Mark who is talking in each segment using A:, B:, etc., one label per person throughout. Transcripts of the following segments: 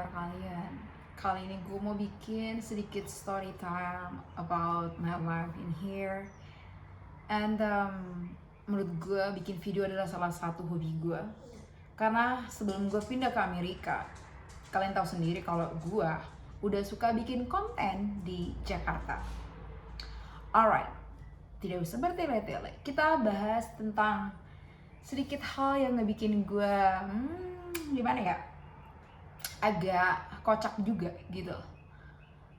A: kabar kalian? Kali ini gue mau bikin sedikit story time about my life in here. And menurut gue bikin video adalah salah satu hobi gue. Karena sebelum gue pindah ke Amerika, kalian tahu sendiri kalau gue udah suka bikin konten di Jakarta. Alright, tidak usah bertele-tele. Kita bahas tentang sedikit hal yang ngebikin gue, gimana ya? Agak kocak juga gitu.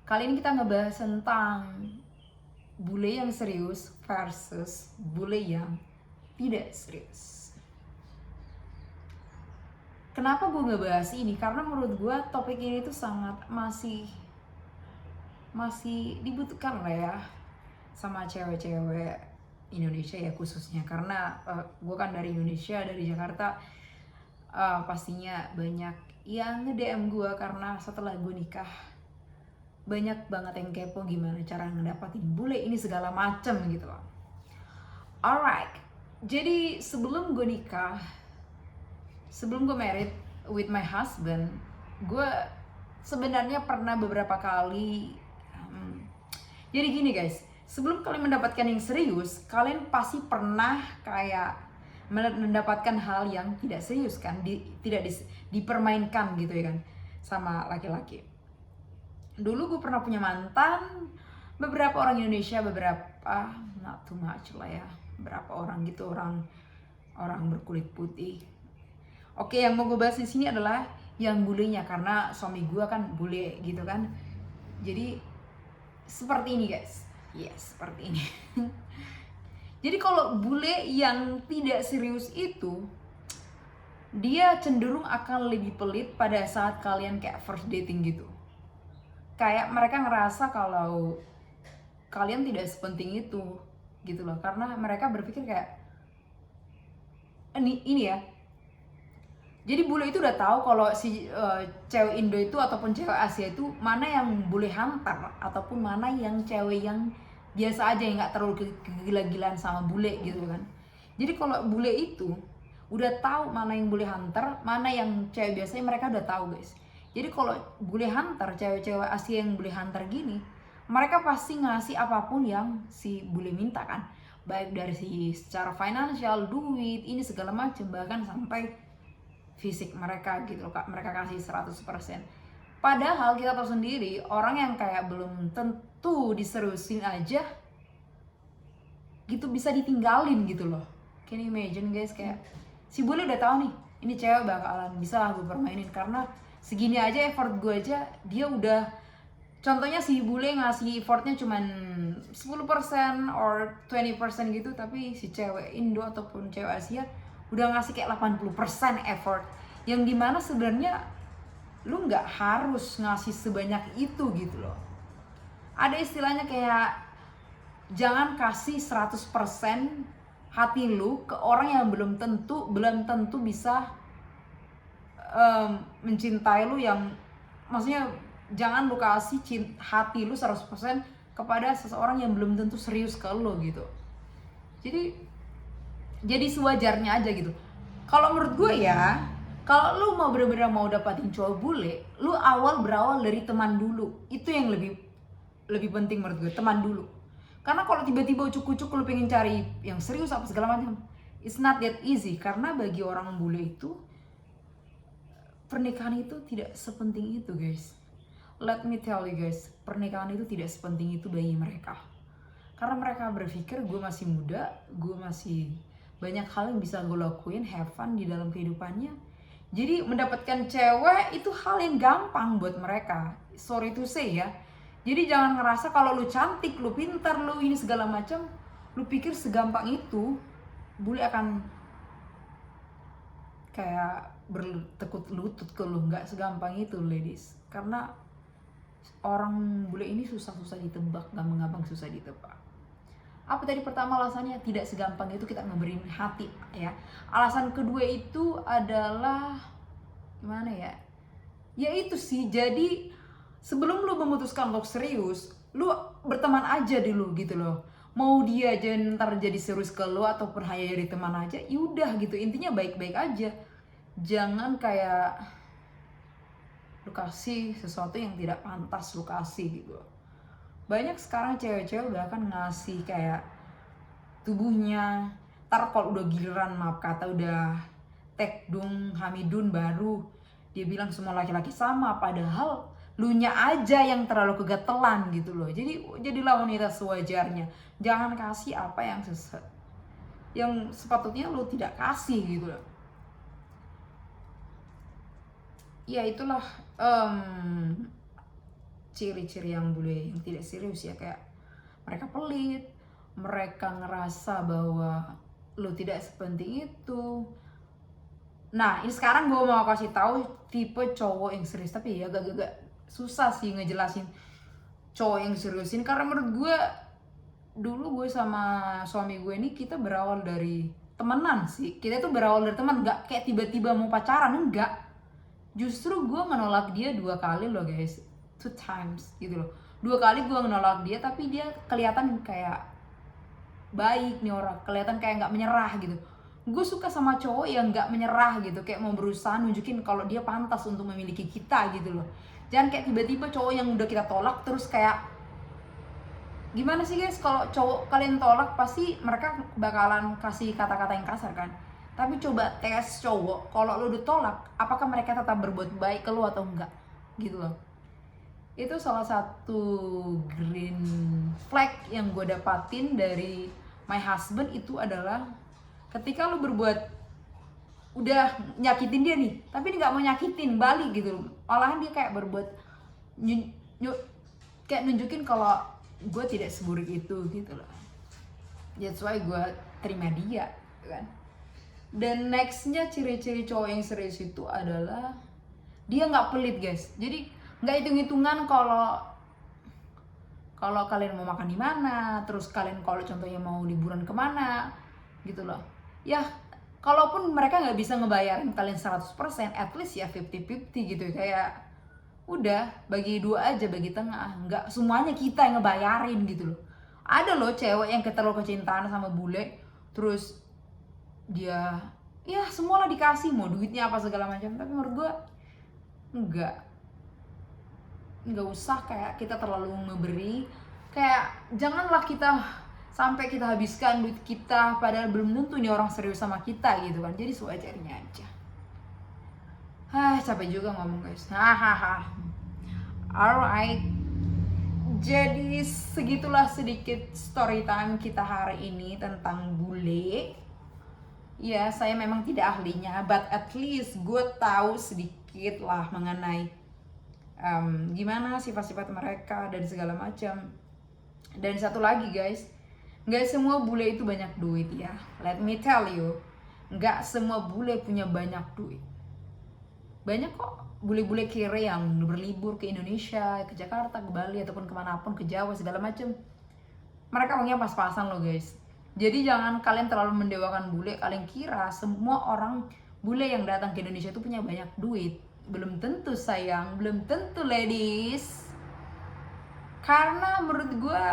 A: Kali ini kita ngebahas tentang bule yang serius versus bule yang tidak serius. Kenapa gue ngebahas ini? Karena menurut gue topik ini tuh sangat masih dibutuhkan lah ya sama cewek-cewek Indonesia ya khususnya. Karena gue kan dari Indonesia, dari Jakarta. Pastinya banyak yang nge-DM gue karena setelah gue nikah banyak banget yang kepo gimana cara ngedapatin bule ini segala macem gitu loh. Alright, jadi sebelum gue nikah, sebelum gue married with my husband, gue sebenarnya pernah beberapa kali. Jadi gini guys, sebelum kalian mendapatkan yang serius, kalian pasti pernah kayak mendapatkan hal yang tidak serius kan, tidak dipermainkan gitu ya kan sama laki-laki. Dulu gue pernah punya mantan, beberapa orang Indonesia, beberapa not too much lah ya, beberapa orang gitu, orang berkulit putih. Oke, yang mau gue bahas di sini adalah yang bulenya, karena suami gue kan bule gitu kan. Jadi seperti ini guys, yes seperti ini. Jadi kalau bule yang tidak serius itu, dia cenderung akan lebih pelit pada saat kalian kayak first dating gitu. Kayak mereka ngerasa kalau kalian tidak sepenting itu gitu loh. Karena mereka berpikir kayak, ini ya. Jadi bule itu udah tahu kalau si cewek Indo itu ataupun cewek Asia itu mana yang bule hantar ataupun mana yang cewek yang biasa aja yang nggak terlalu gila-gilaan sama bule gitu kan. Jadi kalau bule itu udah tahu mana yang bule hunter, mana yang cewek biasanya, mereka udah tahu guys. Jadi kalau bule hunter, cewek-cewek Asia yang bule hunter gini, mereka pasti ngasih apapun yang si bule minta kan. Baik dari si secara finansial, duit, ini segala macam, bahkan sampai fisik mereka gitu loh, mereka kasih 100%. Padahal kita tahu sendiri, orang yang kayak belum tentu diseriusin aja gitu bisa ditinggalin gitu loh. Can you imagine guys, kayak si bule udah tahu nih, ini cewek bakalan bisa lah gue permainin karena segini aja effort gue aja, dia udah, contohnya si bule ngasih effortnya cuman 10% or 20% gitu, tapi si cewek Indo ataupun cewek Asia udah ngasih kayak 80% effort, yang dimana sebenarnya lu nggak harus ngasih sebanyak itu gitu loh. Ada istilahnya kayak jangan kasih 100% hati lu ke orang yang belum tentu bisa mencintai lu, yang maksudnya jangan lu kasih hati lu 100% kepada seseorang yang belum tentu serius ke lu gitu. Jadi sewajarnya aja gitu. Kalau menurut gue ya, kalau lu mau bener-bener mau dapatin cowok bule, lu berawal dari teman dulu. Itu yang lebih penting menurut gue, teman dulu. Karena kalau tiba-tiba ucuk-ucuk lu pengen cari yang serius apa segala macam, it's not that easy. Karena bagi orang bule itu, pernikahan itu tidak sepenting itu guys. Let me tell you guys, pernikahan itu tidak sepenting itu bagi mereka. Karena mereka berpikir gue masih muda, gue masih banyak hal yang bisa gue lakuin, have fun di dalam kehidupannya. Jadi mendapatkan cewek itu hal yang gampang buat mereka. Sorry to say ya. Jadi jangan ngerasa kalau lu cantik, lu pintar, lu ini segala macam, lu pikir segampang itu bule akan kayak bertekuk lutut ke lu. Nggak segampang itu ladies. Karena orang bule ini susah-susah ditebak, gampang-gampang susah ditebak. Apa tadi pertama alasannya? Tidak segampang itu kita ngeberin hati ya. Alasan kedua itu adalah gimana ya? Ya itu sih, jadi sebelum lu memutuskan untuk serius, lu berteman aja dulu gitu loh. Mau dia aja ntar jadi serius ke lu ataupun hanya jadi teman aja, yaudah gitu. Intinya baik-baik aja. Jangan kayak lu kasih sesuatu yang tidak pantas lu kasih gitu. Banyak sekarang cewek-cewek udah kan ngasih kayak tubuhnya, ntar kalau udah giliran maaf kata udah tekdung hamidun baru dia bilang semua laki-laki sama, padahal lu nya aja yang terlalu kegatelan gitu loh. Jadi jadilah wanita sewajarnya, jangan kasih apa yang sepatutnya lu tidak kasih gitu loh. Ya itulah ciri-ciri yang bule yang tidak serius ya, kayak mereka pelit, mereka ngerasa bahwa lu tidak sepenting itu. Nah, ini sekarang gue mau kasih tahu tipe cowok yang serius, tapi ya agak susah sih ngejelasin cowok yang serius ini, karena menurut gue dulu gue sama suami gue ini kita berawal dari temenan sih. Kita tuh berawal dari teman, nggak kayak tiba-tiba mau pacaran, enggak. Justru gue menolak dia 2 kali loh guys, 2 times gitu loh. 2 kali gue menolak dia, tapi dia kelihatan kayak baik nih orang, kelihatan kayak nggak menyerah gitu. Gue suka sama cowok yang nggak menyerah gitu, kayak mau berusaha nunjukin kalau dia pantas untuk memiliki kita gitu loh. Jangan kayak tiba-tiba cowok yang udah kita tolak terus kayak gimana sih guys, kalau cowok kalian tolak pasti mereka bakalan kasih kata-kata yang kasar kan. Tapi coba tes cowok, kalau lu ditolak, apakah mereka tetap berbuat baik ke lu atau enggak? Gitu loh. Itu salah satu green flag yang gue dapatin dari my husband itu adalah ketika lu berbuat udah nyakitin dia nih, tapi dia nggak mau nyakitin balik gitu loh. Malahan dia kayak berbuat kayak nunjukin kalau gue tidak seburuk itu gitu loh. That's why gue terima dia kan. Dan nextnya ciri-ciri cowok yang serius itu adalah dia nggak pelit guys. Jadi nggak hitung-hitungan kalau kalian mau makan di mana, terus kalian kalau contohnya mau liburan kemana gitu loh. Ya kalaupun mereka nggak bisa ngebayarin kalian 100%, at least ya 50-50 gitu, kayak udah bagi 2 aja, bagi tengah, nggak semuanya kita yang ngebayarin gitu loh. Ada loh cewek yang terlalu kecintaan sama bule, terus dia ya semualah dikasih, mau duitnya apa segala macam. Tapi menurut gue nggak usah kayak kita terlalu memberi, kayak janganlah kita sampai kita habiskan duit kita padahal belum tentu nih orang serius sama kita gitu kan. Jadi sewajarnya aja. Capek juga ngomong guys. Alright, jadi segitulah sedikit story time kita hari ini tentang bule. Ya, saya memang tidak ahlinya, but at least gue tahu sedikit lah mengenai gimana sifat-sifat mereka dan segala macam. Dan satu lagi guys, nggak semua bule itu banyak duit ya. Let me tell you, nggak semua bule punya banyak duit. Banyak kok bule-bule kere yang berlibur ke Indonesia, ke Jakarta, ke Bali, ataupun kemanapun, ke Jawa, segala macam. Mereka uangnya pas-pasan loh guys. Jadi jangan kalian terlalu mendewakan bule. Kalian kira semua orang bule yang datang ke Indonesia itu punya banyak duit. Belum tentu sayang, belum tentu ladies. Karena menurut gue,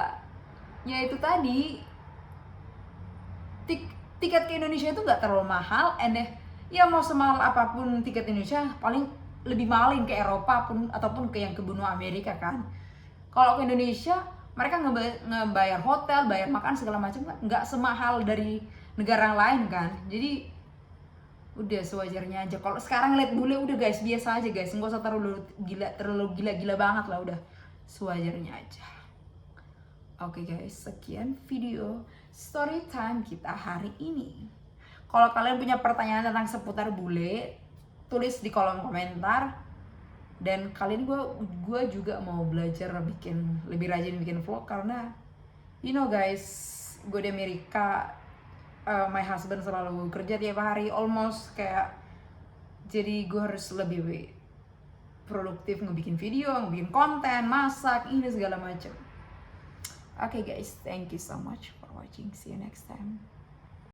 A: ya itu tadi, tiket ke Indonesia itu gak terlalu mahal. And ya mau semahal apapun tiket Indonesia, paling lebih mahal yang ke Eropa pun, ataupun ke yang ke benua Amerika kan. Kalau ke Indonesia, mereka ngebayar hotel, bayar makan segala macam nggak semahal dari negara lain kan. Jadi udah sewajarnya aja. Kalau sekarang lihat bule udah guys, biasa aja guys, nggak usah terlalu gila banget lah, udah sewajarnya aja. Oke guys, sekian video story time kita hari ini. Kalau kalian punya pertanyaan tentang seputar bule, tulis di kolom komentar. Dan kali ini gue juga mau belajar lebih rajin bikin vlog, karena you know guys, gue di Amerika, my husband selalu kerja tiap hari almost kayak, jadi gue harus lebih produktif ngebikin video, ngebikin konten, masak, ini segala macam. Okay guys, thank you so much for watching. See you next time.